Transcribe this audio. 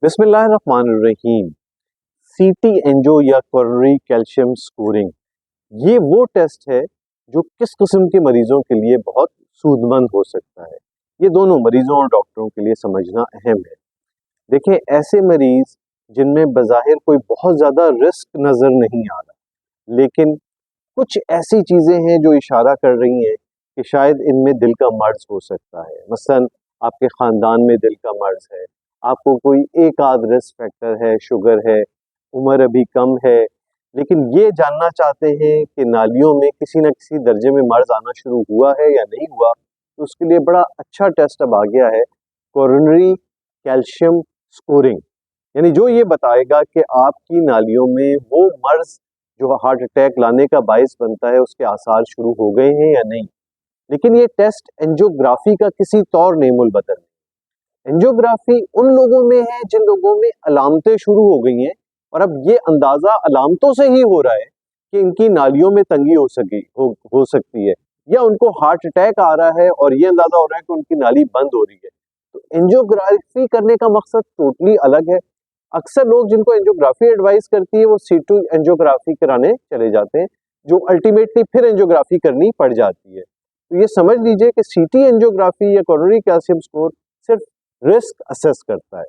बिस्मिल्लाहिर्रहमानिर्रहीम। सीटी एंजियो या कोरोनरी कैल्शियम स्कोरिंग, ये वो टेस्ट है जो किस किस्म के मरीजों के लिए बहुत सूदमंद हो सकता है। ये दोनों मरीजों और डॉक्टरों के लिए समझना अहम है। देखें, ऐसे मरीज जिनमें बज़ाहिर कोई बहुत ज़्यादा रिस्क नज़र नहीं आ रहा, लेकिन कुछ ऐसी चीज़ें हैं जो इशारा कर रही हैं कि शायद इनमें दिल का मर्ज हो सकता है। मसलन आपके ख़ानदान में दिल का मर्ज है, आपको कोई एक आध रिस्क फैक्टर है, शुगर है, उम्र अभी कम है, लेकिन ये जानना चाहते हैं कि नालियों में किसी न किसी दर्जे में मर्ज आना शुरू हुआ है या नहीं हुआ, तो उसके लिए बड़ा अच्छा टेस्ट अब आ गया है, कोरोनरी कैल्शियम स्कोरिंग। यानी जो ये बताएगा कि आपकी नालियों में वो मर्ज जो हार्ट अटैक लाने का बायस बनता है उसके आसार शुरू हो गए हैं या नहीं। लेकिन ये टेस्ट एंजियोग्राफी का किसी तौर नेमुल बदल नहीं। एंजियोग्राफी उन लोगों में है जिन लोगों में अलामतें शुरू हो गई हैं और अब ये अंदाजा अलामतों से ही हो रहा है कि इनकी नालियों में तंगी हो सकती है, या उनको हार्ट अटैक आ रहा है और ये अंदाजा हो रहा है कि उनकी नाली बंद हो रही है। तो एंजियोग्राफी करने का मकसद टोटली अलग है। अक्सर लोग जिनको एंजियोग्राफी एडवाइस करती है वो सीटी एंजियोग्राफी कराने चले जाते हैं, जो अल्टीमेटली फिर एंजियोग्राफी करनी पड़ जाती है। तो ये समझ लीजिए कि सीटी एंजियोग्राफी या कोरोनरी कैल्शियम स्कोर सिर्फ रिस्क असेस करता है।